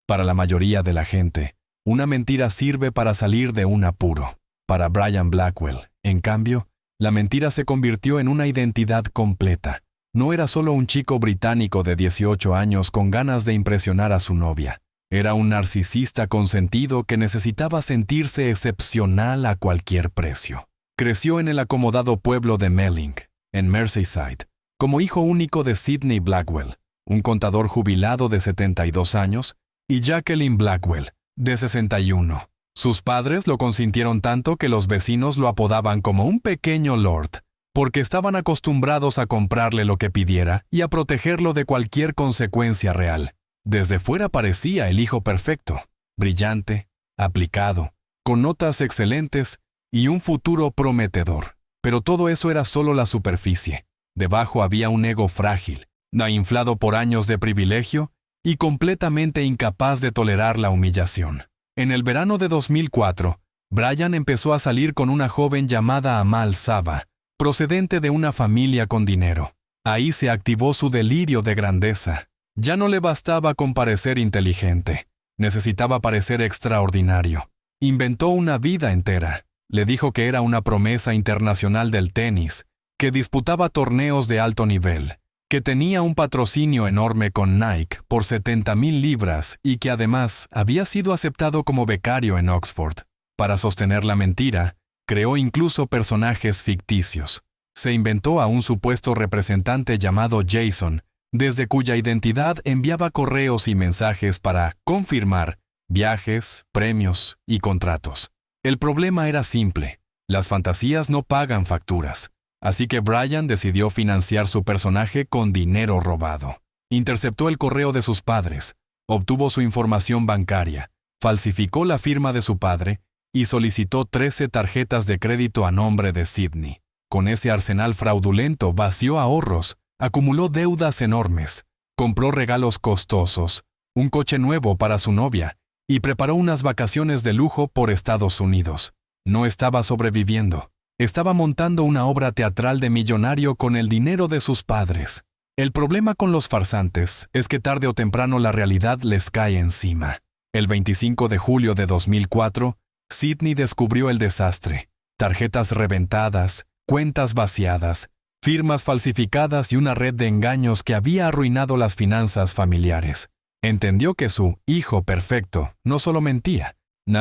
Para la mayoría de la gente, una mentira sirve para salir de un apuro. Para Brian Blackwell, en cambio, la mentira se convirtió en una identidad completa. No era solo un chico británico de 18 años con ganas de impresionar a su novia. Era un narcisista consentido que necesitaba sentirse excepcional a cualquier precio. Creció en el acomodado pueblo de Melling, en Merseyside, como hijo único de Sidney Blackwell, un contador jubilado de 72 años, y Jacqueline Blackwell, de 61. Sus padres lo consintieron tanto que los vecinos lo apodaban como un pequeño lord, porque estaban acostumbrados a comprarle lo que pidiera y a protegerlo de cualquier consecuencia real. Desde fuera parecía el hijo perfecto, brillante, aplicado, con notas excelentes y un futuro prometedor. Pero todo eso era solo la superficie. Debajo había un ego frágil, inflado por años de privilegio y completamente incapaz de tolerar la humillación. En el verano de 2004, Brian empezó a salir con una joven llamada Amal Saba, procedente de una familia con dinero. Ahí se activó su delirio de grandeza. Ya no le bastaba con parecer inteligente, necesitaba parecer extraordinario. Inventó una vida entera. Le dijo que era una promesa internacional del tenis, que disputaba torneos de alto nivel, que tenía un patrocinio enorme con Nike por 70,000 libras y que además había sido aceptado como becario en Oxford. Para sostener la mentira, creó incluso personajes ficticios. Se inventó a un supuesto representante llamado Jason, desde cuya identidad enviaba correos y mensajes para confirmar viajes, premios y contratos. El problema era simple: las fantasías no pagan facturas. Así que Brian decidió financiar su personaje con dinero robado. Interceptó el correo de sus padres, obtuvo su información bancaria, falsificó la firma de su padre y solicitó 13 tarjetas de crédito a nombre de Sidney. Con ese arsenal fraudulento vació ahorros, acumuló deudas enormes, compró regalos costosos, un coche nuevo para su novia y preparó unas vacaciones de lujo por Estados Unidos. No estaba sobreviviendo. Estaba montando una obra teatral de millonario con el dinero de sus padres. El problema con los farsantes es que tarde o temprano la realidad les cae encima. El 25 de julio de 2004, Sidney descubrió el desastre: tarjetas reventadas, cuentas vaciadas, firmas falsificadas y una red de engaños que había arruinado las finanzas familiares. Entendió que su hijo perfecto no solo mentía,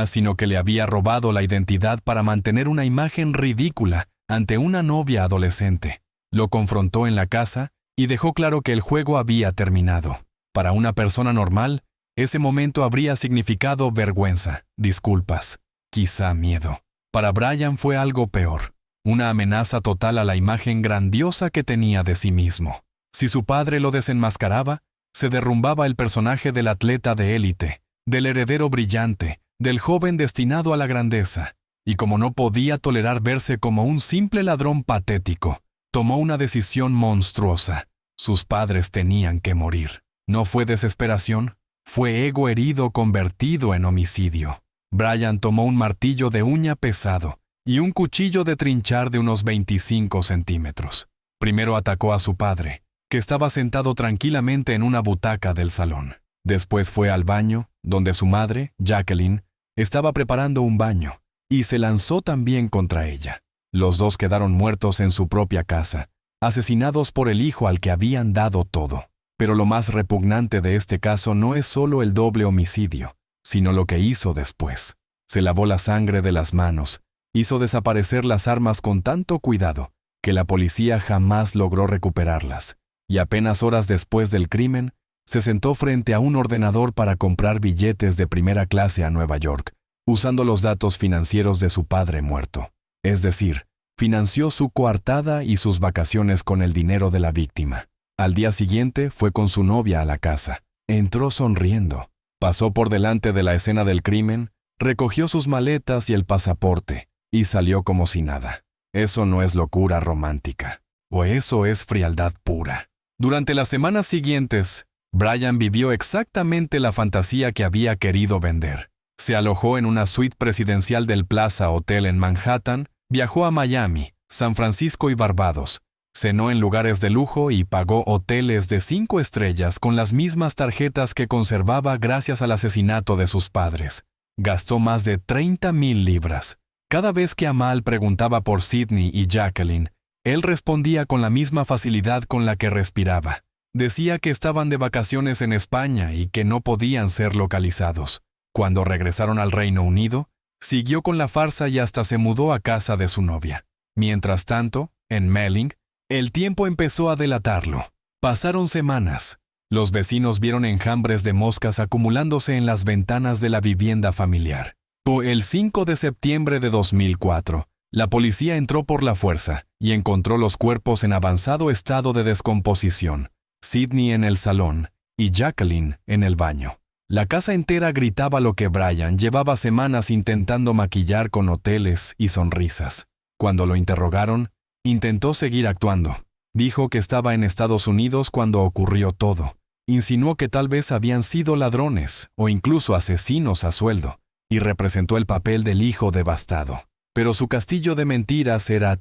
sino que le había robado la identidad para mantener una imagen ridícula ante una novia adolescente. Lo confrontó en la casa y dejó claro que el juego había terminado. Para una persona normal, ese momento habría significado vergüenza, disculpas, quizá miedo. Para Brian fue algo peor, una amenaza total a la imagen grandiosa que tenía de sí mismo. Si su padre lo desenmascaraba, se derrumbaba el personaje del atleta de élite, del heredero brillante, del joven destinado a la grandeza. Y como no podía tolerar verse como un simple ladrón patético, tomó una decisión monstruosa. Sus padres tenían que morir. No fue desesperación, fue ego herido convertido en homicidio. Brian tomó un martillo de uña pesado y un cuchillo de trinchar de unos 25 centímetros. Primero atacó a su padre, que estaba sentado tranquilamente en una butaca del salón. Después fue al baño, donde su madre, Jacqueline, estaba preparando un baño, y se lanzó también contra ella. Los dos quedaron muertos en su propia casa, asesinados por el hijo al que habían dado todo. Pero lo más repugnante de este caso no es solo el doble homicidio, sino lo que hizo después. Se lavó la sangre de las manos, hizo desaparecer las armas con tanto cuidado que la policía jamás logró recuperarlas, y apenas horas después del crimen, se sentó frente a un ordenador para comprar billetes de primera clase a Nueva York, usando los datos financieros de su padre muerto. Es decir, financió su coartada y sus vacaciones con el dinero de la víctima. Al día siguiente fue con su novia a la casa. Entró sonriendo. Pasó por delante de la escena del crimen, recogió sus maletas y el pasaporte, y salió como si nada. Eso no es locura romántica, o eso es frialdad pura. Durante las semanas siguientes, Brian vivió exactamente la fantasía que había querido vender. Se alojó en una suite presidencial del Plaza Hotel en Manhattan, viajó a Miami, San Francisco y Barbados, cenó en lugares de lujo y pagó hoteles de 5 estrellas con las mismas tarjetas que conservaba gracias al asesinato de sus padres. Gastó más de 30,000 libras. Cada vez que Amal preguntaba por Sidney y Jacqueline, él respondía con la misma facilidad con la que respiraba. Decía que estaban de vacaciones en España y que no podían ser localizados. Cuando regresaron al Reino Unido, siguió con la farsa y hasta se mudó a casa de su novia. Mientras tanto, en Melling, el tiempo empezó a delatarlo. Pasaron semanas. Los vecinos vieron enjambres de moscas acumulándose en las ventanas de la vivienda familiar. El 5 de septiembre de 2004, la policía entró por la fuerza y encontró los cuerpos en avanzado estado de descomposición. Sidney en el salón y Jacqueline en el baño. La casa entera gritaba lo que Brian llevaba semanas intentando maquillar con hoteles y sonrisas. Cuando lo interrogaron, intentó seguir actuando. Dijo que estaba en Estados Unidos cuando ocurrió todo. Insinuó que tal vez habían sido ladrones o incluso asesinos a sueldo, y representó el papel del hijo devastado. Pero su castillo de mentiras era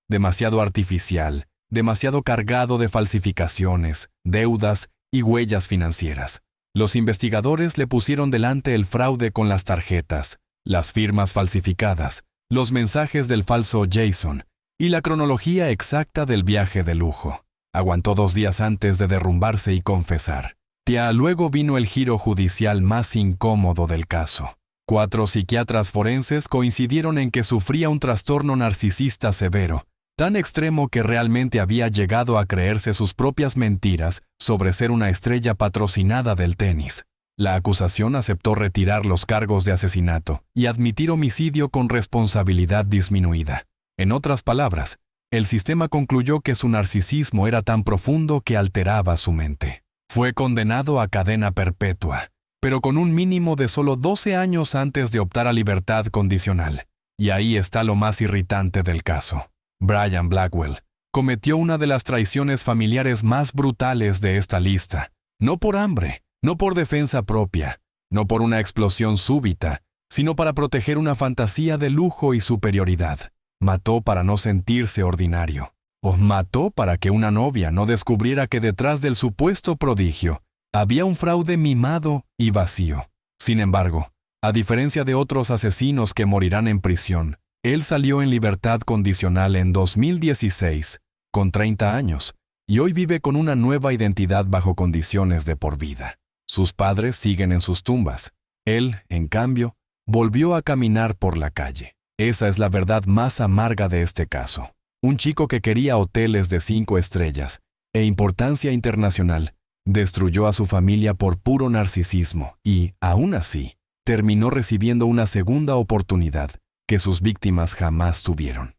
demasiado artificial, demasiado cargado de falsificaciones, deudas y huellas financieras. Los investigadores le pusieron delante el fraude con las tarjetas, las firmas falsificadas, los mensajes del falso Jason y la cronología exacta del viaje de lujo. Aguantó 2 días antes de derrumbarse y confesar. Luego vino el giro judicial más incómodo del caso. 4 psiquiatras forenses coincidieron en que sufría un trastorno narcisista severo, tan extremo que realmente había llegado a creerse sus propias mentiras sobre ser una estrella patrocinada del tenis. La acusación aceptó retirar los cargos de asesinato y admitir homicidio con responsabilidad disminuida. En otras palabras, el sistema concluyó que su narcisismo era tan profundo que alteraba su mente. Fue condenado a cadena perpetua, pero con un mínimo de solo 12 años antes de optar a libertad condicional. Y ahí está lo más irritante del caso. Brian Blackwell cometió una de las traiciones familiares más brutales de esta lista. No por hambre, no por defensa propia, no por una explosión súbita, sino para proteger una fantasía de lujo y superioridad. Mató para no sentirse ordinario. O mató para que una novia no descubriera que detrás del supuesto prodigio había un fraude mimado y vacío. Sin embargo, a diferencia de otros asesinos que morirán en prisión, él salió en libertad condicional en 2016, con 30 años, y hoy vive con una nueva identidad bajo condiciones de por vida. Sus padres siguen en sus tumbas. Él, en cambio, volvió a caminar por la calle. Esa es la verdad más amarga de este caso. Un chico que quería hoteles de 5 estrellas e importancia internacional, destruyó a su familia por puro narcisismo y, aún así, terminó recibiendo una segunda oportunidad que sus víctimas jamás tuvieron.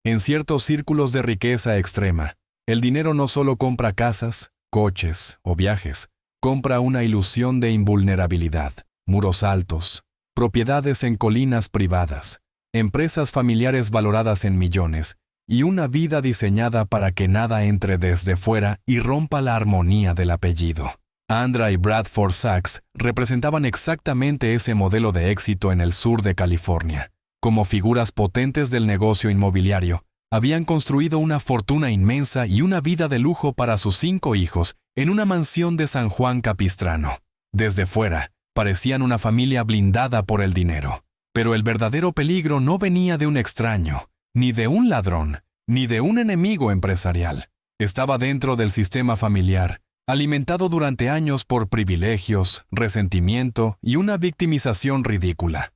En ciertos círculos de riqueza extrema, el dinero no solo compra casas, coches o viajes, compra una ilusión de invulnerabilidad, muros altos, propiedades en colinas privadas, empresas familiares valoradas en millones y una vida diseñada para que nada entre desde fuera y rompa la armonía del apellido. Andra y Bradford Sachs representaban exactamente ese modelo de éxito en el sur de California. Como figuras potentes del negocio inmobiliario, habían construido una fortuna inmensa y una vida de lujo para sus 5 hijos en una mansión de San Juan Capistrano. Desde fuera, parecían una familia blindada por el dinero. Pero el verdadero peligro no venía de un extraño, ni de un ladrón, ni de un enemigo empresarial. Estaba dentro del sistema familiar, alimentado durante años por privilegios, resentimiento y una victimización ridícula.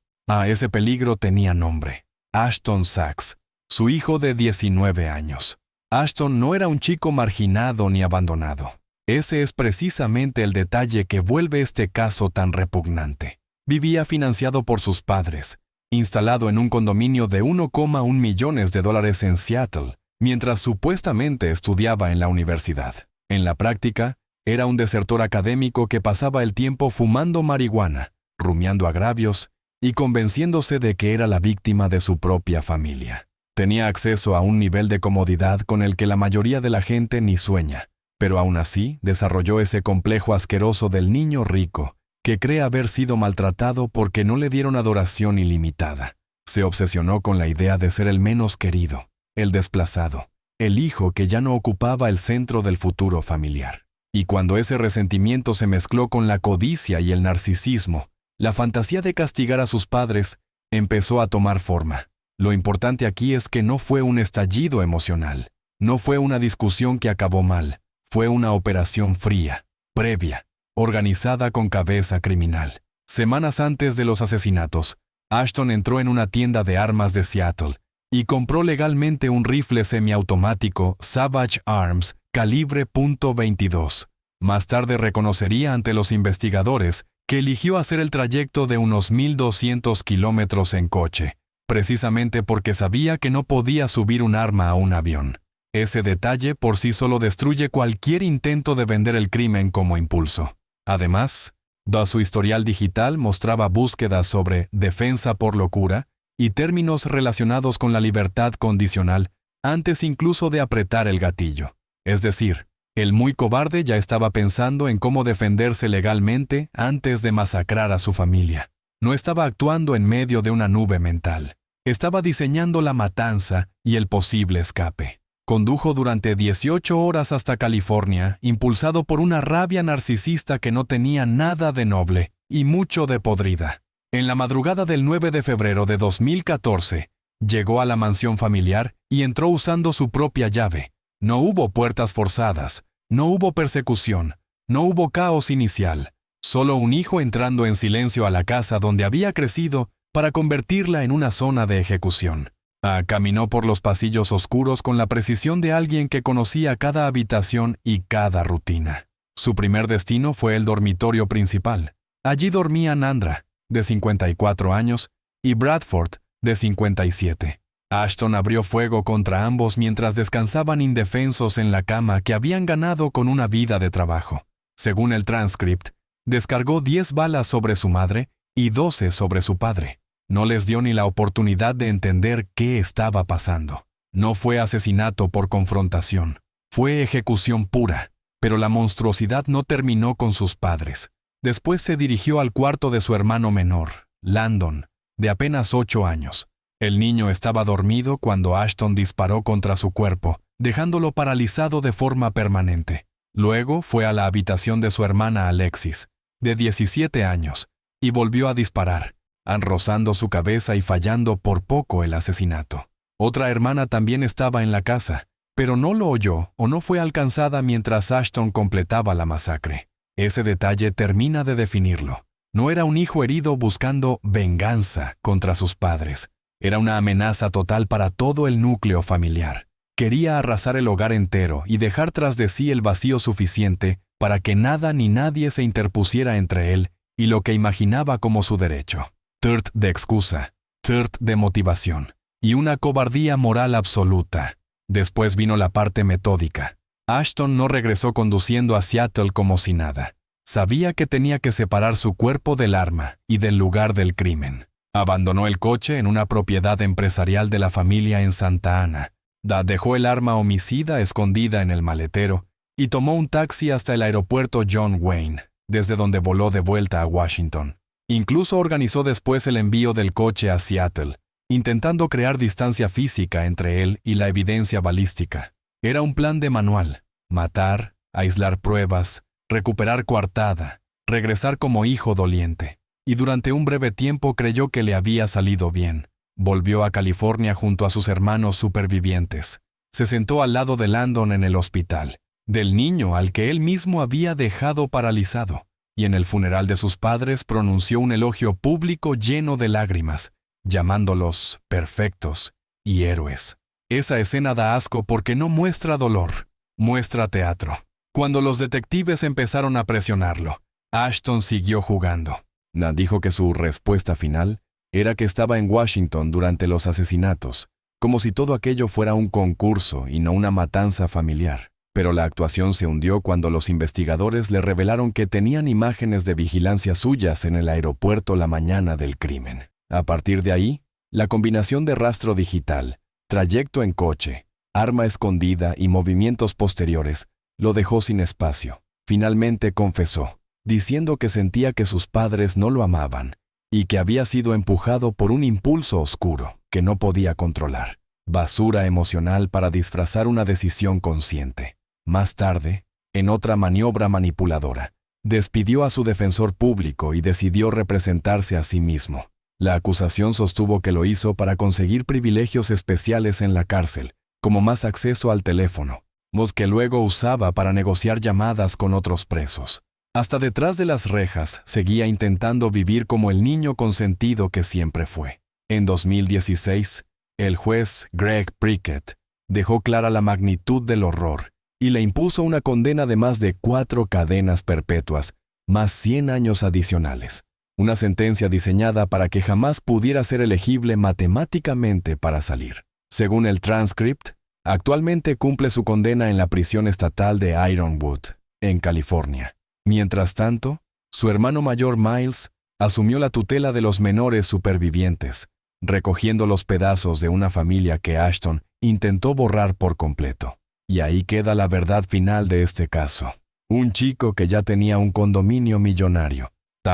Ese peligro tenía nombre: Ashton Sachs, su hijo de 19 años. Ashton no era un chico marginado ni abandonado. Ese es precisamente el detalle que vuelve este caso tan repugnante. Vivía financiado por sus padres, instalado en un condominio de $1,1 millones en Seattle, mientras supuestamente estudiaba en la universidad. En la práctica, era un desertor académico que pasaba el tiempo fumando marihuana, rumiando agravios y convenciéndose de que era la víctima de su propia familia. Tenía acceso a un nivel de comodidad con el que la mayoría de la gente ni sueña, pero aún así desarrolló ese complejo asqueroso del niño rico, que cree haber sido maltratado porque no le dieron adoración ilimitada. Se obsesionó con la idea de ser el menos querido, el desplazado, el hijo que ya no ocupaba el centro del futuro familiar. Y cuando ese resentimiento se mezcló con la codicia y el narcisismo, la fantasía de castigar a sus padres empezó a tomar forma. Lo importante aquí es que no fue un estallido emocional, no fue una discusión que acabó mal, fue una operación fría, previa, organizada con cabeza criminal. Semanas antes de los asesinatos, Ashton entró en una tienda de armas de Seattle y compró legalmente un rifle semiautomático Savage Arms calibre .22. Más tarde reconocería ante los investigadores que eligió hacer el trayecto de unos 1.200 kilómetros en coche, precisamente porque sabía que no podía subir un arma a un avión. Ese detalle por sí solo destruye cualquier intento de vender el crimen como impulso. Además, su historial digital mostraba búsquedas sobre defensa por locura y términos relacionados con la libertad condicional antes incluso de apretar el gatillo. Es decir, el muy cobarde ya estaba pensando en cómo defenderse legalmente antes de masacrar a su familia. No estaba actuando en medio de una nube mental. Estaba diseñando la matanza y el posible escape. Condujo durante 18 horas hasta California, impulsado por una rabia narcisista que no tenía nada de noble y mucho de podrida. En la madrugada del 9 de febrero de 2014, llegó a la mansión familiar y entró usando su propia llave. No hubo puertas forzadas, no hubo persecución, no hubo caos inicial. Solo un hijo entrando en silencio a la casa donde había crecido para convertirla en una zona de ejecución. Caminó por los pasillos oscuros con la precisión de alguien que conocía cada habitación y cada rutina. Su primer destino fue el dormitorio principal. Allí dormían Andra, de 54 años, y Bradford, de 57. Ashton abrió fuego contra ambos mientras descansaban indefensos en la cama que habían ganado con una vida de trabajo. Según el transcript, descargó 10 balas sobre su madre y 12 sobre su padre. No les dio ni la oportunidad de entender qué estaba pasando. No fue asesinato por confrontación, fue ejecución pura, pero la monstruosidad no terminó con sus padres. Después se dirigió al cuarto de su hermano menor, Landon, de apenas 8 años. El niño estaba dormido cuando Ashton disparó contra su cuerpo, dejándolo paralizado de forma permanente. Luego fue a la habitación de su hermana Alexis, de 17 años, y volvió a disparar, rozando su cabeza y fallando por poco el asesinato. Otra hermana también estaba en la casa, pero no lo oyó o no fue alcanzada mientras Ashton completaba la masacre. Ese detalle termina de definirlo. No era un hijo herido buscando venganza contra sus padres. Era una amenaza total para todo el núcleo familiar. Quería arrasar el hogar entero y dejar tras de sí el vacío suficiente para que nada ni nadie se interpusiera entre él y lo que imaginaba como su derecho. Tirt de excusa, tirt de motivación y una cobardía moral absoluta. Después vino la parte metódica. Ashton no regresó conduciendo a Seattle como si nada. Sabía que tenía que separar su cuerpo del arma y del lugar del crimen. Abandonó el coche en una propiedad empresarial de la familia en Santa Ana. Dejó el arma homicida escondida en el maletero y tomó un taxi hasta el aeropuerto John Wayne, desde donde voló de vuelta a Washington. Incluso organizó después el envío del coche a Seattle, intentando crear distancia física entre él y la evidencia balística. Era un plan de manual: matar, aislar pruebas, recuperar coartada, regresar como hijo doliente. Y durante un breve tiempo creyó que le había salido bien. Volvió a California junto a sus hermanos supervivientes. Se sentó al lado de Landon en el hospital, del niño al que él mismo había dejado paralizado, y en el funeral de sus padres pronunció un elogio público lleno de lágrimas, llamándolos perfectos y héroes. Esa escena da asco porque no muestra dolor, muestra teatro. Cuando los detectives empezaron a presionarlo, Ashton siguió jugando. Dijo que su respuesta final era que estaba en Washington durante los asesinatos, como si todo aquello fuera un concurso y no una matanza familiar. Pero la actuación se hundió cuando los investigadores le revelaron que tenían imágenes de vigilancia suyas en el aeropuerto la mañana del crimen. A partir de ahí, la combinación de rastro digital, trayecto en coche, arma escondida y movimientos posteriores lo dejó sin espacio. Finalmente confesó, diciendo que sentía que sus padres no lo amaban y que había sido empujado por un impulso oscuro que no podía controlar. basura emocional para disfrazar una decisión consciente. Más tarde, en otra maniobra manipuladora, despidió a su defensor público y decidió representarse a sí mismo. La acusación sostuvo que lo hizo para conseguir privilegios especiales en la cárcel, como más acceso al teléfono, voz que luego usaba para negociar llamadas con otros presos. Hasta detrás de las rejas, seguía intentando vivir como el niño consentido que siempre fue. En 2016, el juez Greg Prickett dejó clara la magnitud del horror y le impuso una condena de más de 4 cadenas perpetuas, más 100 años adicionales. Una sentencia diseñada para que jamás pudiera ser elegible matemáticamente para salir. Según el transcript, actualmente cumple su condena en la prisión estatal de Ironwood, en California. Mientras tanto, su hermano mayor Miles asumió la tutela de los menores supervivientes, recogiendo los pedazos de una familia que Ashton intentó borrar por completo. Y ahí queda la verdad final de este caso. Un chico que ya tenía un condominio millonario,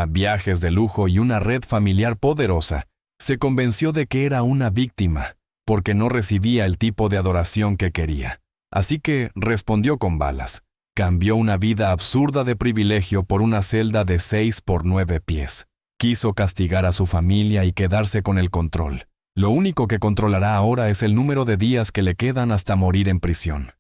viajes de lujo y una red familiar poderosa, se convenció de que era una víctima, porque no recibía el tipo de adoración que quería. Así que respondió con balas. Cambió una vida absurda de privilegio por una celda de 6 por 9 pies. Quiso castigar a su familia y quedarse con el control. Lo único que controlará ahora es el número de días que le quedan hasta morir en prisión.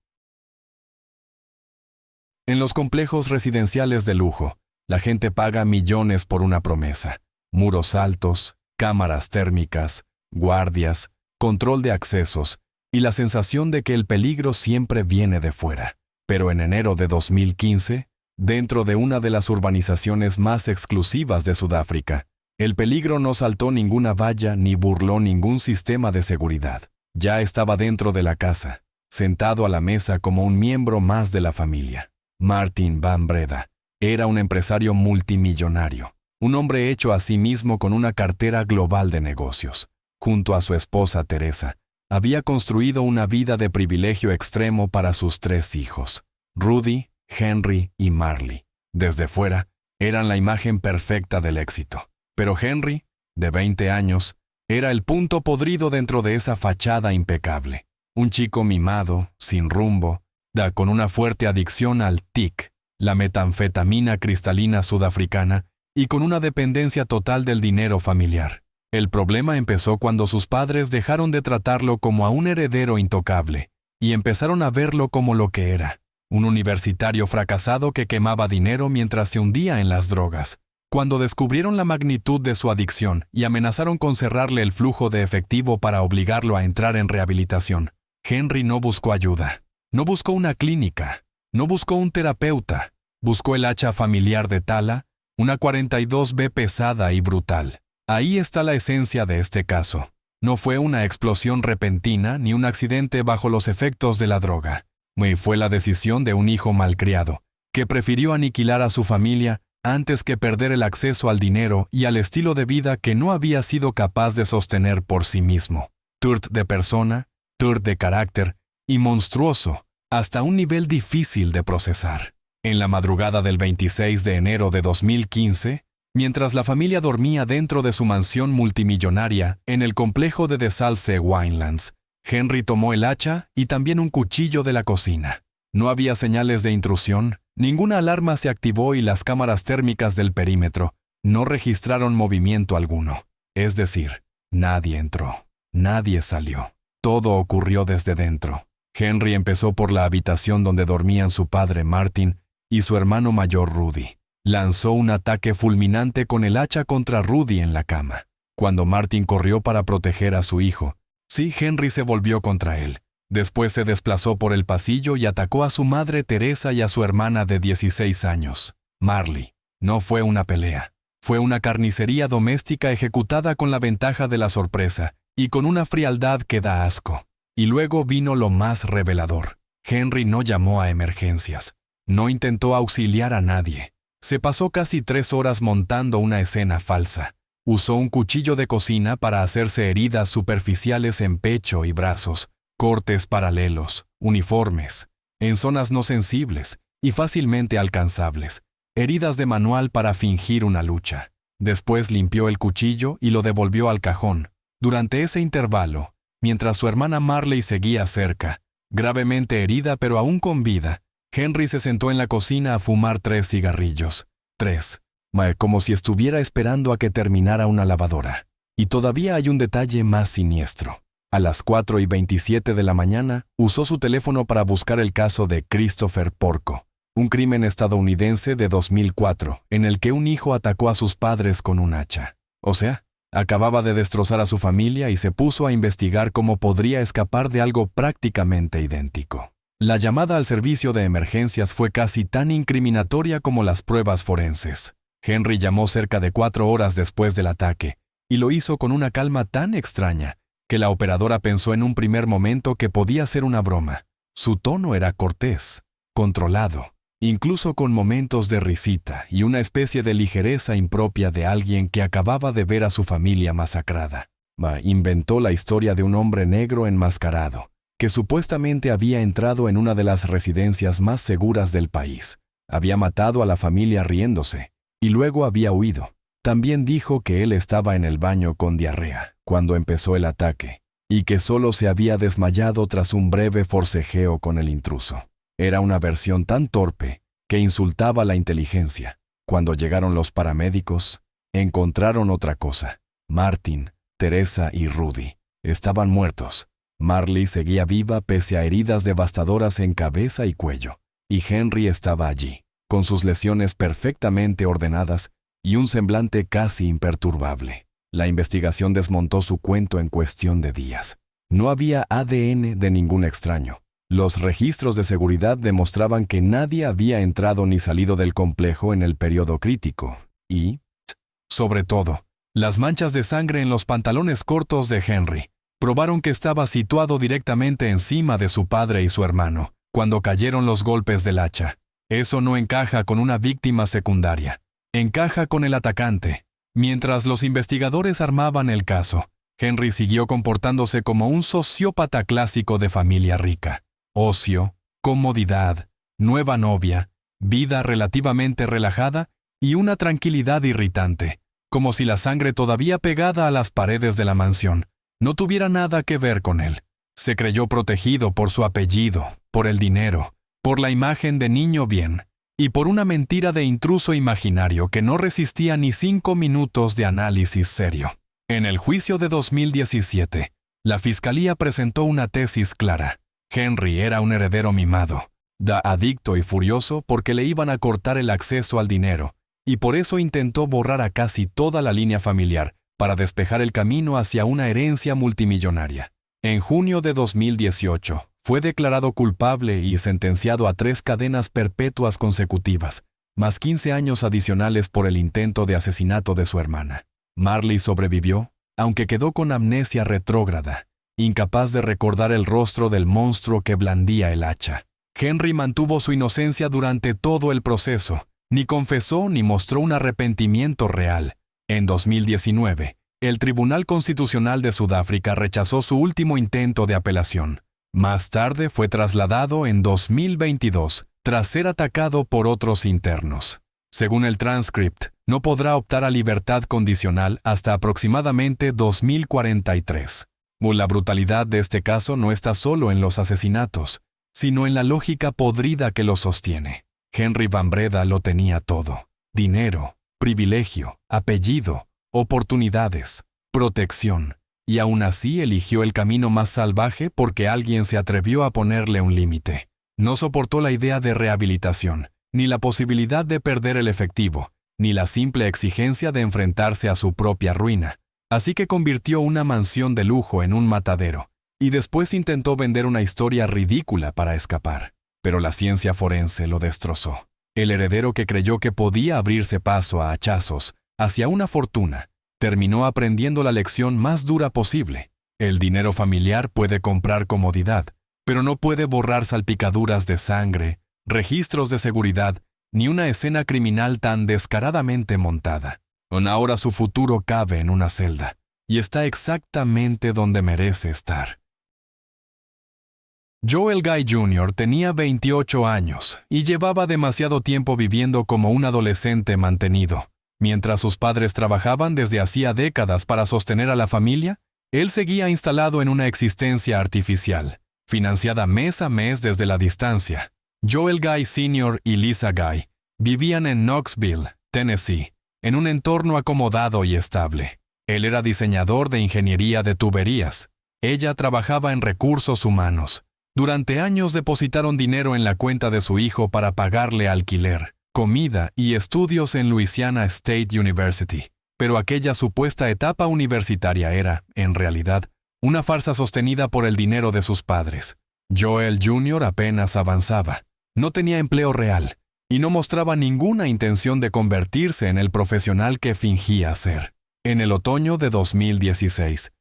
En los complejos residenciales de lujo, la gente paga millones por una promesa. Muros altos, cámaras térmicas, guardias, control de accesos y la sensación de que el peligro siempre viene de fuera. Pero en enero de 2015, dentro de una de las urbanizaciones más exclusivas de Sudáfrica, el peligro no saltó ninguna valla ni burló ningún sistema de seguridad. Ya estaba dentro de la casa, sentado a la mesa como un miembro más de la familia. Martin Van Breda era un empresario multimillonario, un hombre hecho a sí mismo con una cartera global de negocios. Junto a su esposa Teresa, había construido una vida de privilegio extremo para sus 3 hijos, Rudy, Henry y Marley. Desde fuera, eran la imagen perfecta del éxito. Pero Henry, de 20 años, era el punto podrido dentro de esa fachada impecable. Un chico mimado, sin rumbo, con una fuerte adicción al TIC, la metanfetamina cristalina sudafricana, y con una dependencia total del dinero familiar. El problema empezó cuando sus padres dejaron de tratarlo como a un heredero intocable y empezaron a verlo como lo que era, un universitario fracasado que quemaba dinero mientras se hundía en las drogas. Cuando descubrieron la magnitud de su adicción y amenazaron con cerrarle el flujo de efectivo para obligarlo a entrar en rehabilitación, Henry no buscó ayuda, no buscó una clínica, no buscó un terapeuta, buscó el hacha familiar de Tala, una 42B pesada y brutal. Ahí está la esencia de este caso. No fue una explosión repentina ni un accidente bajo los efectos de la droga. Fue la decisión de un hijo malcriado, que prefirió aniquilar a su familia antes que perder el acceso al dinero y al estilo de vida que no había sido capaz de sostener por sí mismo. Turt de persona, turt de carácter y monstruoso, hasta un nivel difícil de procesar. En la madrugada del 26 de enero de 2015, mientras la familia dormía dentro de su mansión multimillonaria en el complejo de Desalce Winelands, Henry tomó el hacha y también un cuchillo de la cocina. No había señales de intrusión, ninguna alarma se activó y las cámaras térmicas del perímetro no registraron movimiento alguno. Es decir, nadie entró, nadie salió. Todo ocurrió desde dentro. Henry empezó por la habitación donde dormían su padre Martin y su hermano mayor Rudy. Lanzó un ataque fulminante con el hacha contra Rudy en la cama. Cuando Martin corrió para proteger a su hijo, Henry se volvió contra él. Después se desplazó por el pasillo y atacó a su madre Teresa y a su hermana de 16 años, Marley. No fue una pelea. Fue una carnicería doméstica ejecutada con la ventaja de la sorpresa y con una frialdad que da asco. Y luego vino lo más revelador. Henry no llamó a emergencias. No intentó auxiliar a nadie. Se pasó casi 3 horas montando una escena falsa. Usó un cuchillo de cocina para hacerse heridas superficiales en pecho y brazos, cortes paralelos, uniformes, en zonas no sensibles y fácilmente alcanzables, heridas de manual para fingir una lucha. Después limpió el cuchillo y lo devolvió al cajón. Durante ese intervalo, mientras su hermana Marley seguía cerca, gravemente herida pero aún con vida. Henry se sentó en la cocina a fumar 3 cigarrillos. 3. Como si estuviera esperando a que terminara una lavadora. Y todavía hay un detalle más siniestro. A las 4:27 de la mañana, usó su teléfono para buscar el caso de Christopher Porco, un crimen estadounidense de 2004, en el que un hijo atacó a sus padres con un hacha. O sea, acababa de destrozar a su familia y se puso a investigar cómo podría escapar de algo prácticamente idéntico. La llamada al servicio de emergencias fue casi tan incriminatoria como las pruebas forenses. Henry llamó cerca de 4 horas después del ataque, y lo hizo con una calma tan extraña que la operadora pensó en un primer momento que podía ser una broma. Su tono era cortés, controlado, incluso con momentos de risita y una especie de ligereza impropia de alguien que acababa de ver a su familia masacrada. Inventó la historia de un hombre negro enmascarado, que supuestamente había entrado en una de las residencias más seguras del país. Había matado a la familia riéndose, y luego había huido. También dijo que él estaba en el baño con diarrea cuando empezó el ataque, y que solo se había desmayado tras un breve forcejeo con el intruso. Era una versión tan torpe que insultaba la inteligencia. Cuando llegaron los paramédicos, encontraron otra cosa. Martin, Teresa y Rudy estaban muertos. Marley seguía viva pese a heridas devastadoras en cabeza y cuello, y Henry estaba allí, con sus lesiones perfectamente ordenadas y un semblante casi imperturbable. La investigación desmontó su cuento en cuestión de días. No había ADN de ningún extraño. Los registros de seguridad demostraban que nadie había entrado ni salido del complejo en el periodo crítico. Y, sobre todo, las manchas de sangre en los pantalones cortos de Henry probaron que estaba situado directamente encima de su padre y su hermano, cuando cayeron los golpes del hacha. Eso no encaja con una víctima secundaria. Encaja con el atacante. Mientras los investigadores armaban el caso, Henry siguió comportándose como un sociópata clásico de familia rica. Ocio, comodidad, nueva novia, vida relativamente relajada y una tranquilidad irritante, como si la sangre todavía pegada a las paredes de la mansión no tuviera nada que ver con él. Se creyó protegido por su apellido, por el dinero, por la imagen de niño bien, y por una mentira de intruso imaginario que no resistía ni 5 minutos de análisis serio. En el juicio de 2017, la fiscalía presentó una tesis clara. Henry era un heredero mimado, adicto y furioso porque le iban a cortar el acceso al dinero, y por eso intentó borrar a casi toda la línea familiar para despejar el camino hacia una herencia multimillonaria. En junio de 2018, fue declarado culpable y sentenciado a 3 cadenas perpetuas consecutivas, más 15 años adicionales por el intento de asesinato de su hermana. Marley sobrevivió, aunque quedó con amnesia retrógrada, incapaz de recordar el rostro del monstruo que blandía el hacha. Henry mantuvo su inocencia durante todo el proceso, ni confesó ni mostró un arrepentimiento real. En 2019, el Tribunal Constitucional de Sudáfrica rechazó su último intento de apelación. Más tarde fue trasladado en 2022, tras ser atacado por otros internos. Según el transcript, no podrá optar a libertad condicional hasta aproximadamente 2043. La brutalidad de este caso no está solo en los asesinatos, sino en la lógica podrida que lo sostiene. Henry Van Breda lo tenía todo: dinero, privilegio, apellido, oportunidades, protección, y aún así eligió el camino más salvaje porque alguien se atrevió a ponerle un límite. No soportó la idea de rehabilitación, ni la posibilidad de perder el efectivo, ni la simple exigencia de enfrentarse a su propia ruina. Así que convirtió una mansión de lujo en un matadero, y después intentó vender una historia ridícula para escapar. Pero la ciencia forense lo destrozó. El heredero que creyó que podía abrirse paso a hachazos hacia una fortuna, terminó aprendiendo la lección más dura posible. El dinero familiar puede comprar comodidad, pero no puede borrar salpicaduras de sangre, registros de seguridad, ni una escena criminal tan descaradamente montada. Ahora su futuro cabe en una celda, y está exactamente donde merece estar. Joel Guy Jr. tenía 28 años y llevaba demasiado tiempo viviendo como un adolescente mantenido. Mientras sus padres trabajaban desde hacía décadas para sostener a la familia, Él seguía instalado en una existencia artificial, financiada mes a mes desde la distancia. Joel Guy Sr. y Lisa Guy vivían en Knoxville, Tennessee, en un entorno acomodado y estable. Él era diseñador de ingeniería de tuberías. Ella trabajaba en recursos humanos. Durante años depositaron dinero en la cuenta de su hijo para pagarle alquiler, comida y estudios en Louisiana State University. Pero aquella supuesta etapa universitaria era, en realidad, una farsa sostenida por el dinero de sus padres. Joel Jr. apenas avanzaba. No tenía empleo real y no mostraba ninguna intención de convertirse en el profesional que fingía ser. En el otoño de 2016,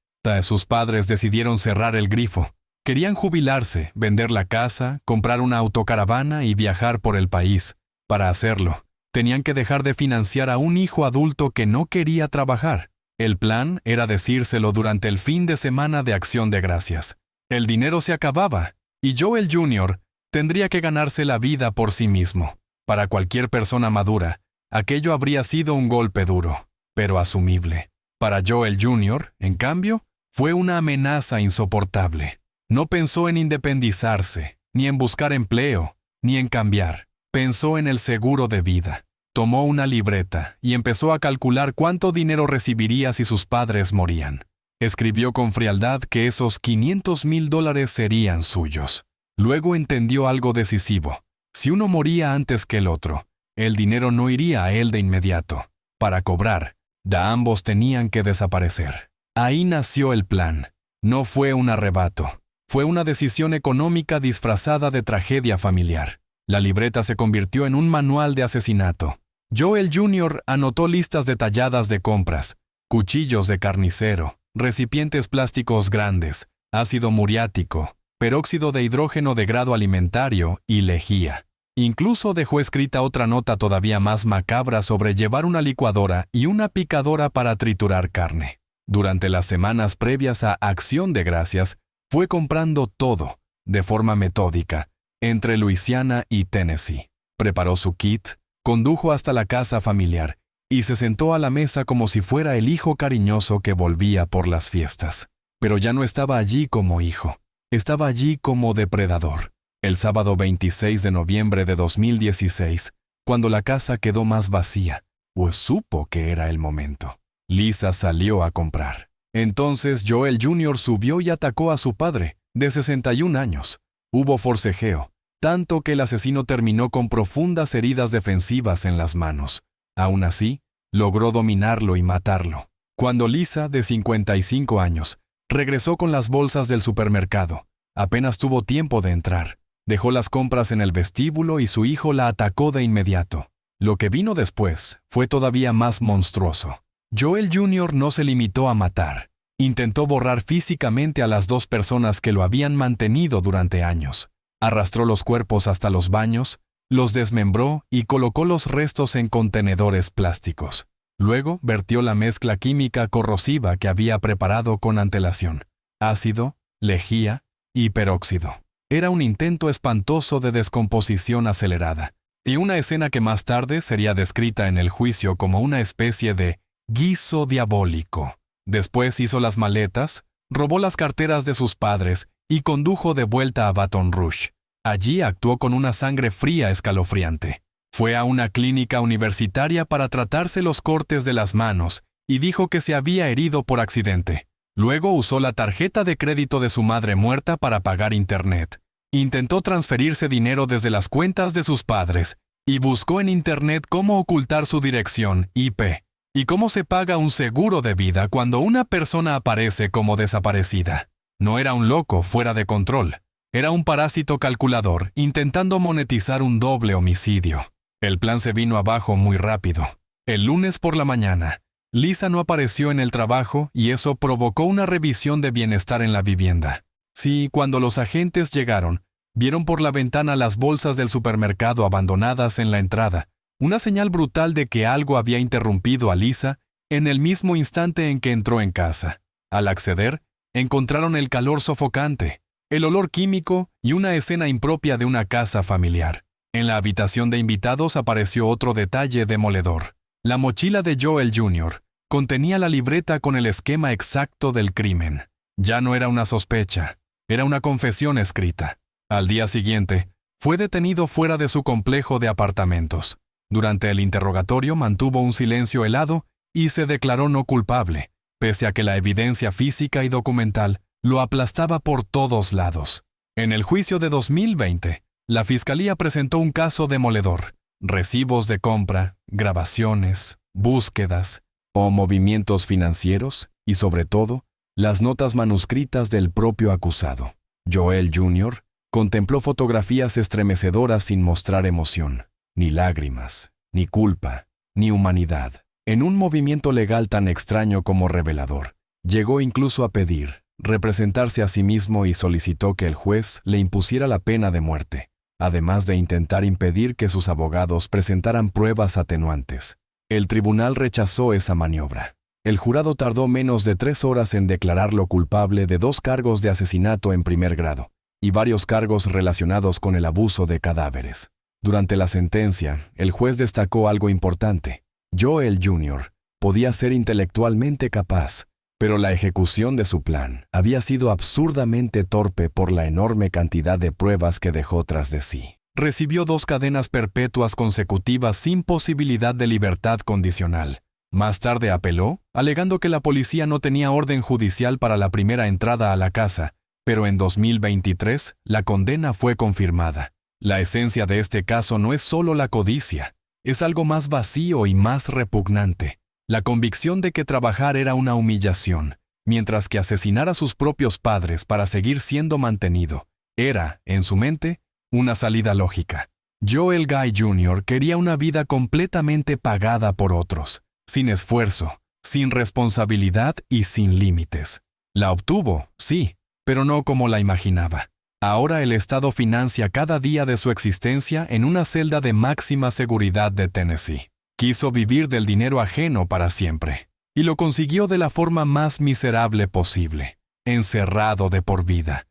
sus padres decidieron cerrar el grifo. Querían jubilarse, vender la casa, comprar una autocaravana y viajar por el país. Para hacerlo, tenían que dejar de financiar a un hijo adulto que no quería trabajar. El plan era decírselo durante el fin de semana de Acción de Gracias. El dinero se acababa y Joel Jr. tendría que ganarse la vida por sí mismo. Para cualquier persona madura, aquello habría sido un golpe duro, pero asumible. Para Joel Jr., en cambio, fue una amenaza insoportable. No pensó en independizarse, ni en buscar empleo, ni en cambiar. Pensó en el seguro de vida. Tomó una libreta y empezó a calcular cuánto dinero recibiría si sus padres morían. Escribió con frialdad que esos $500,000 serían suyos. Luego entendió algo decisivo. Si uno moría antes que el otro, el dinero no iría a él de inmediato. Para cobrar, ambos tenían que desaparecer. Ahí nació el plan. No fue un arrebato. Fue una decisión económica disfrazada de tragedia familiar. La libreta se convirtió en un manual de asesinato. Joel Jr. anotó listas detalladas de compras, cuchillos de carnicero, recipientes plásticos grandes, ácido muriático, peróxido de hidrógeno de grado alimentario y lejía. Incluso dejó escrita otra nota todavía más macabra sobre llevar una licuadora y una picadora para triturar carne. Durante las semanas previas a Acción de Gracias, fue comprando todo, de forma metódica, entre Luisiana y Tennessee. Preparó su kit, condujo hasta la casa familiar y se sentó a la mesa como si fuera el hijo cariñoso que volvía por las fiestas. Pero ya no estaba allí como hijo, estaba allí como depredador. El sábado 26 de noviembre de 2016, cuando la casa quedó más vacía, pues supo que era el momento. Lisa salió a comprar. Entonces Joel Jr. subió y atacó a su padre, de 61 años. Hubo forcejeo, tanto que el asesino terminó con profundas heridas defensivas en las manos. Aún así, logró dominarlo y matarlo. Cuando Lisa, de 55 años, regresó con las bolsas del supermercado, apenas tuvo tiempo de entrar. Dejó las compras en el vestíbulo y su hijo la atacó de inmediato. Lo que vino después fue todavía más monstruoso. Joel Jr. no se limitó a matar. Intentó borrar físicamente a las dos personas que lo habían mantenido durante años. Arrastró los cuerpos hasta los baños, los desmembró y colocó los restos en contenedores plásticos. Luego vertió la mezcla química corrosiva que había preparado con antelación: ácido, lejía y peróxido. Era un intento espantoso de descomposición acelerada, y una escena que más tarde sería descrita en el juicio como una especie de guiso diabólico. Después hizo las maletas, robó las carteras de sus padres y condujo de vuelta a Baton Rouge. Allí actuó con una sangre fría escalofriante. Fue a una clínica universitaria para tratarse los cortes de las manos y dijo que se había herido por accidente. Luego usó la tarjeta de crédito de su madre muerta para pagar internet. Intentó transferirse dinero desde las cuentas de sus padres y buscó en internet cómo ocultar su dirección IP y cómo se paga un seguro de vida cuando una persona aparece como desaparecida. No era un loco fuera de control. Era un parásito calculador intentando monetizar un doble homicidio. El plan se vino abajo muy rápido. El lunes por la mañana, Lisa no apareció en el trabajo y eso provocó una revisión de bienestar en la vivienda. Sí, cuando los agentes llegaron, vieron por la ventana las bolsas del supermercado abandonadas en la entrada, una señal brutal de que algo había interrumpido a Lisa en el mismo instante en que entró en casa. Al acceder, encontraron el calor sofocante, el olor químico y una escena impropia de una casa familiar. En la habitación de invitados apareció otro detalle demoledor: la mochila de Joel Jr., contenía la libreta con el esquema exacto del crimen. Ya no era una sospecha, era una confesión escrita. Al día siguiente, fue detenido fuera de su complejo de apartamentos. Durante el interrogatorio mantuvo un silencio helado y se declaró no culpable, pese a que la evidencia física y documental lo aplastaba por todos lados. En el juicio de 2020, la Fiscalía presentó un caso demoledor: recibos de compra, grabaciones, búsquedas o movimientos financieros y, sobre todo, las notas manuscritas del propio acusado. Joel Jr. contempló fotografías estremecedoras sin mostrar emoción, ni lágrimas, ni culpa, ni humanidad. En un movimiento legal tan extraño como revelador, llegó incluso a pedir representarse a sí mismo y solicitó que el juez le impusiera la pena de muerte, además de intentar impedir que sus abogados presentaran pruebas atenuantes. El tribunal rechazó esa maniobra. El jurado tardó menos de 3 horas en declararlo culpable de 2 cargos de asesinato en primer grado y varios cargos relacionados con el abuso de cadáveres. Durante la sentencia, el juez destacó algo importante: Joel Jr. podía ser intelectualmente capaz, pero la ejecución de su plan había sido absurdamente torpe por la enorme cantidad de pruebas que dejó tras de sí. Recibió 2 cadenas perpetuas consecutivas sin posibilidad de libertad condicional. Más tarde apeló, alegando que la policía no tenía orden judicial para la primera entrada a la casa, pero en 2023 la condena fue confirmada. La esencia de este caso no es solo la codicia, es algo más vacío y más repugnante: la convicción de que trabajar era una humillación, mientras que asesinar a sus propios padres para seguir siendo mantenido era, en su mente, una salida lógica. Joel Guy Jr. quería una vida completamente pagada por otros, sin esfuerzo, sin responsabilidad y sin límites. La obtuvo, sí, pero no como la imaginaba. Ahora el Estado financia cada día de su existencia en una celda de máxima seguridad de Tennessee. Quiso vivir del dinero ajeno para siempre, y lo consiguió de la forma más miserable posible: encerrado de por vida,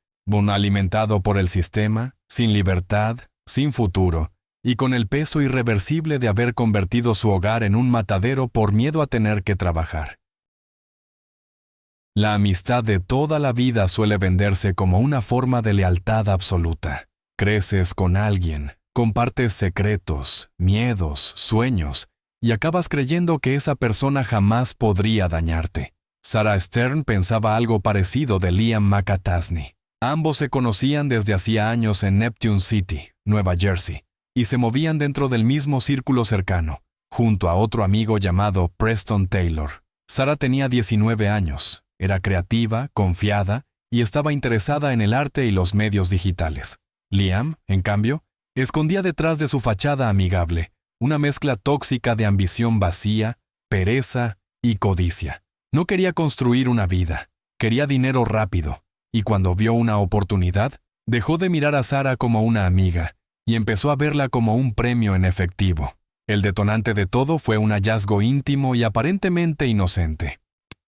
alimentado por el sistema, sin libertad, sin futuro, y con el peso irreversible de haber convertido su hogar en un matadero por miedo a tener que trabajar. La amistad de toda la vida suele venderse como una forma de lealtad absoluta. Creces con alguien, compartes secretos, miedos, sueños, y acabas creyendo que esa persona jamás podría dañarte. Sarah Stern pensaba algo parecido de Liam McAtasney. Ambos se conocían desde hacía años en Neptune City, Nueva Jersey, y se movían dentro del mismo círculo cercano, junto a otro amigo llamado Preston Taylor. Sarah tenía 19 años, era creativa, confiada y estaba interesada en el arte y los medios digitales. Liam, en cambio, escondía detrás de su fachada amigable una mezcla tóxica de ambición vacía, pereza y codicia. No quería construir una vida, quería dinero rápido, y cuando vio una oportunidad, dejó de mirar a Sarah como una amiga y empezó a verla como un premio en efectivo. El detonante de todo fue un hallazgo íntimo y aparentemente inocente.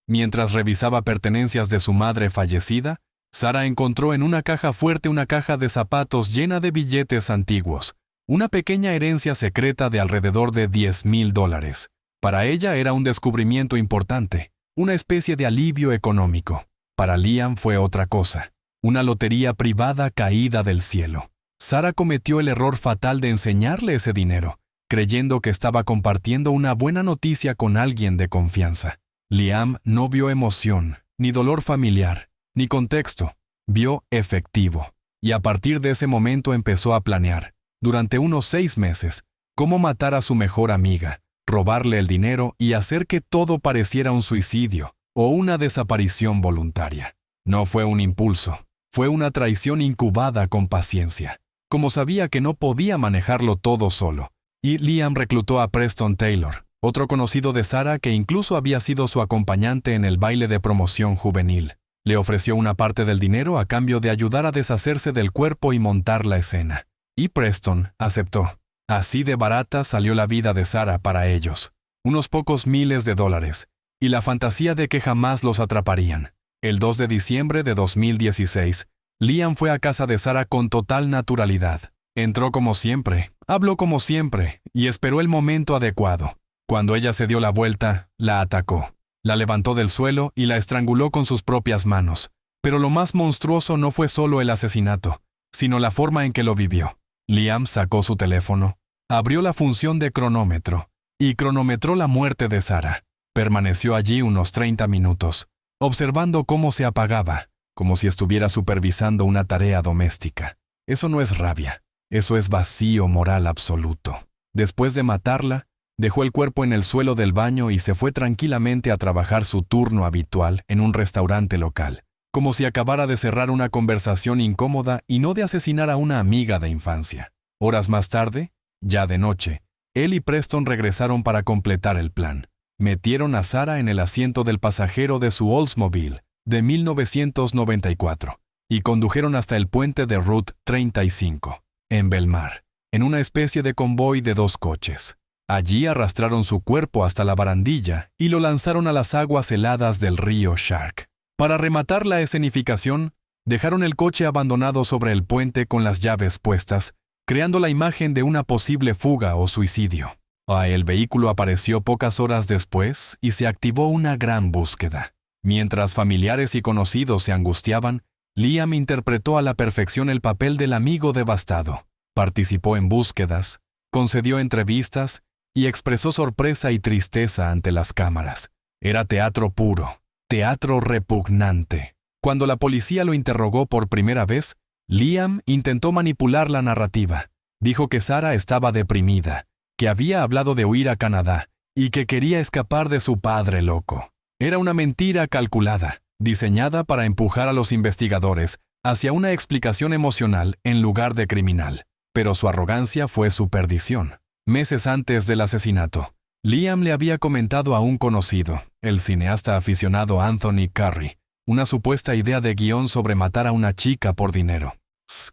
Mientras revisaba pertenencias de su madre fallecida, Sarah encontró en una caja fuerte una caja de zapatos llena de billetes antiguos, una pequeña herencia secreta de alrededor de $10,000. Para ella era un descubrimiento importante, una especie de alivio económico. Para Liam fue otra cosa, una lotería privada caída del cielo. Sarah cometió el error fatal de enseñarle ese dinero, creyendo que estaba compartiendo una buena noticia con alguien de confianza. Liam no vio emoción, ni dolor familiar, ni contexto. Vio efectivo. Y a partir de ese momento empezó a planear, durante unos 6 meses, cómo matar a su mejor amiga, robarle el dinero y hacer que todo pareciera un suicidio o una desaparición voluntaria. No fue un impulso, fue una traición incubada con paciencia. Como sabía que no podía manejarlo todo solo, y Liam reclutó a Preston Taylor, otro conocido de Sarah que incluso había sido su acompañante en el baile de promoción juvenil. Le ofreció una parte del dinero a cambio de ayudar a deshacerse del cuerpo y montar la escena. Y Preston aceptó. Así de barata salió la vida de Sarah para ellos. Unos pocos miles de dólares, y la fantasía de que jamás los atraparían. El 2 de diciembre de 2016, Liam fue a casa de Sarah con total naturalidad. Entró como siempre, habló como siempre, y esperó el momento adecuado. Cuando ella se dio la vuelta, la atacó. La levantó del suelo y la estranguló con sus propias manos. Pero lo más monstruoso no fue solo el asesinato, sino la forma en que lo vivió. Liam sacó su teléfono, abrió la función de cronómetro y cronometró la muerte de Sarah. Permaneció allí unos 30 minutos, observando cómo se apagaba, como si estuviera supervisando una tarea doméstica. Eso no es rabia, eso es vacío moral absoluto. Después de matarla, dejó el cuerpo en el suelo del baño y se fue tranquilamente a trabajar su turno habitual en un restaurante local, como si acabara de cerrar una conversación incómoda y no de asesinar a una amiga de infancia. Horas más tarde, ya de noche, él y Preston regresaron para completar el plan. Metieron a Sarah en el asiento del pasajero de su Oldsmobile de 1994 y condujeron hasta el puente de Route 35, en Belmar, en una especie de convoy de 2 coches. Allí arrastraron su cuerpo hasta la barandilla y lo lanzaron a las aguas heladas del río Shark. Para rematar la escenificación, dejaron el coche abandonado sobre el puente con las llaves puestas, creando la imagen de una posible fuga o suicidio. El vehículo apareció pocas horas después y se activó una gran búsqueda. Mientras familiares y conocidos se angustiaban, Liam interpretó a la perfección el papel del amigo devastado. Participó en búsquedas, concedió entrevistas y expresó sorpresa y tristeza ante las cámaras. Era teatro puro, teatro repugnante. Cuando la policía lo interrogó por primera vez, Liam intentó manipular la narrativa. Dijo que Sarah estaba deprimida, que había hablado de huir a Canadá y que quería escapar de su padre loco. Era una mentira calculada, diseñada para empujar a los investigadores hacia una explicación emocional en lugar de criminal. Pero su arrogancia fue su perdición. Meses antes del asesinato, Liam le había comentado a un conocido, el cineasta aficionado Anthony Curry, una supuesta idea de guión sobre matar a una chica por dinero.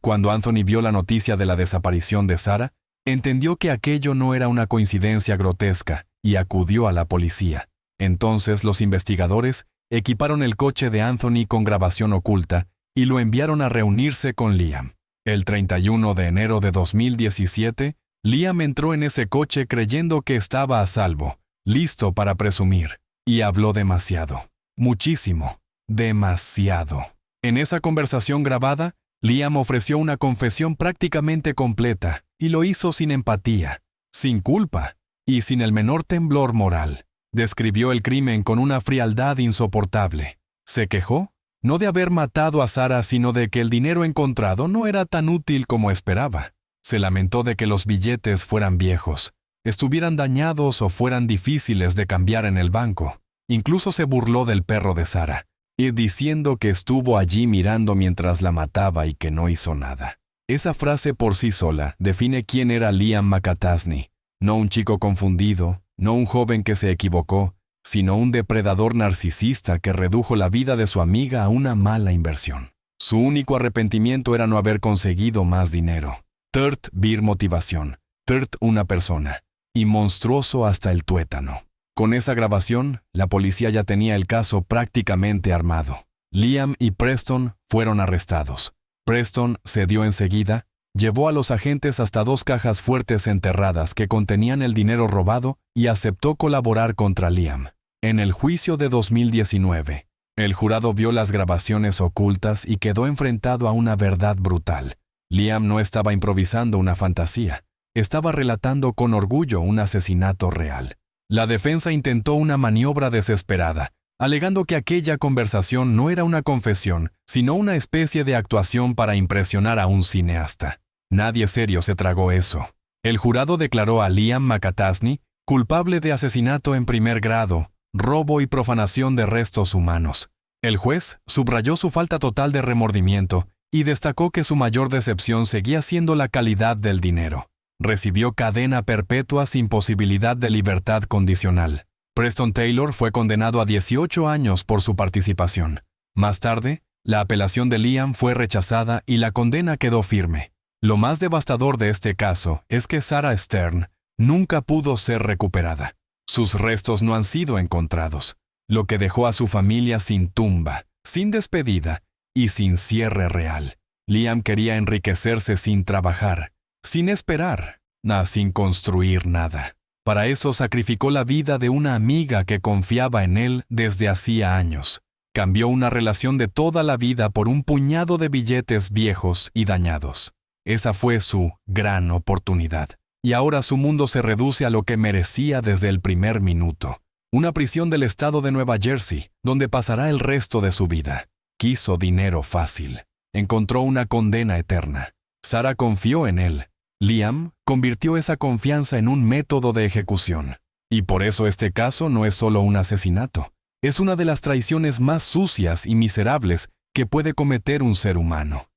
Cuando Anthony vio la noticia de la desaparición de Sarah, entendió que aquello no era una coincidencia grotesca y acudió a la policía. Entonces los investigadores equiparon el coche de Anthony con grabación oculta y lo enviaron a reunirse con Liam. El 31 de enero de 2017, Liam entró en ese coche creyendo que estaba a salvo, listo para presumir, y habló demasiado. Muchísimo. Demasiado. En esa conversación grabada, Liam ofreció una confesión prácticamente completa y lo hizo sin empatía, sin culpa y sin el menor temblor moral. Describió el crimen con una frialdad insoportable. Se quejó, no de haber matado a Sarah, sino de que el dinero encontrado no era tan útil como esperaba. Se lamentó de que los billetes fueran viejos, estuvieran dañados o fueran difíciles de cambiar en el banco. Incluso se burló del perro de Sarah, y diciendo que estuvo allí mirando mientras la mataba y que no hizo nada. Esa frase por sí sola define quién era Liam McAtasney. No un chico confundido, no un joven que se equivocó, sino un depredador narcisista que redujo la vida de su amiga a una mala inversión. Su único arrepentimiento era no haber conseguido más dinero. Turt Beer motivación, Turt una persona, y monstruoso hasta el tuétano. Con esa grabación, la policía ya tenía el caso prácticamente armado. Liam y Preston fueron arrestados. Preston cedió enseguida, llevó a los agentes hasta 2 cajas fuertes enterradas que contenían el dinero robado y aceptó colaborar contra Liam. En el juicio de 2019, el jurado vio las grabaciones ocultas y quedó enfrentado a una verdad brutal. Liam no estaba improvisando una fantasía, estaba relatando con orgullo un asesinato real. La defensa intentó una maniobra desesperada, alegando que aquella conversación no era una confesión, sino una especie de actuación para impresionar a un cineasta. Nadie serio se tragó eso. El jurado declaró a Liam McAtasney culpable de asesinato en primer grado, robo y profanación de restos humanos. El juez subrayó su falta total de remordimiento y destacó que su mayor decepción seguía siendo la calidad del dinero. Recibió cadena perpetua sin posibilidad de libertad condicional. Preston Taylor fue condenado a 18 años por su participación. Más tarde, la apelación de Liam fue rechazada y la condena quedó firme. Lo más devastador de este caso es que Sarah Stern nunca pudo ser recuperada. Sus restos no han sido encontrados, lo que dejó a su familia sin tumba, sin despedida y sin cierre real. Liam quería enriquecerse sin trabajar, sin esperar, sin construir nada. Para eso sacrificó la vida de una amiga que confiaba en él desde hacía años. Cambió una relación de toda la vida por un puñado de billetes viejos y dañados. Esa fue su gran oportunidad. Y ahora su mundo se reduce a lo que merecía desde el primer minuto. Una prisión del estado de Nueva Jersey, donde pasará el resto de su vida. Quiso dinero fácil. Encontró una condena eterna. Sarah confió en él. Liam convirtió esa confianza en un método de ejecución. Y por eso este caso no es solo un asesinato. Es una de las traiciones más sucias y miserables que puede cometer un ser humano.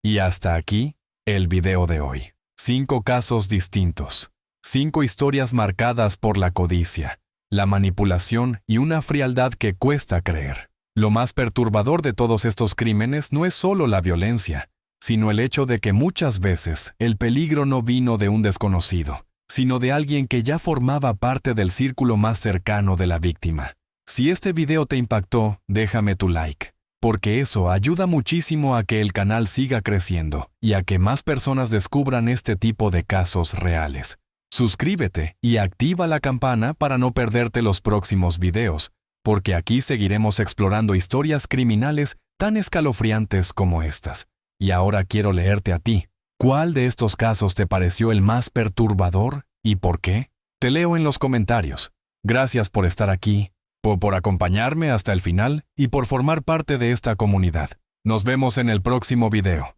Y hasta aquí, el video de hoy. 5 casos distintos. 5 historias marcadas por la codicia, la manipulación y una frialdad que cuesta creer. Lo más perturbador de todos estos crímenes no es solo la violencia, sino el hecho de que muchas veces el peligro no vino de un desconocido, sino de alguien que ya formaba parte del círculo más cercano de la víctima. Si este video te impactó, déjame tu like, porque eso ayuda muchísimo a que el canal siga creciendo y a que más personas descubran este tipo de casos reales. Suscríbete y activa la campana para no perderte los próximos videos, porque aquí seguiremos explorando historias criminales tan escalofriantes como estas. Y ahora quiero leerte a ti. ¿Cuál de estos casos te pareció el más perturbador y por qué? Te leo en los comentarios. Gracias por estar aquí, por acompañarme hasta el final y por formar parte de esta comunidad. Nos vemos en el próximo video.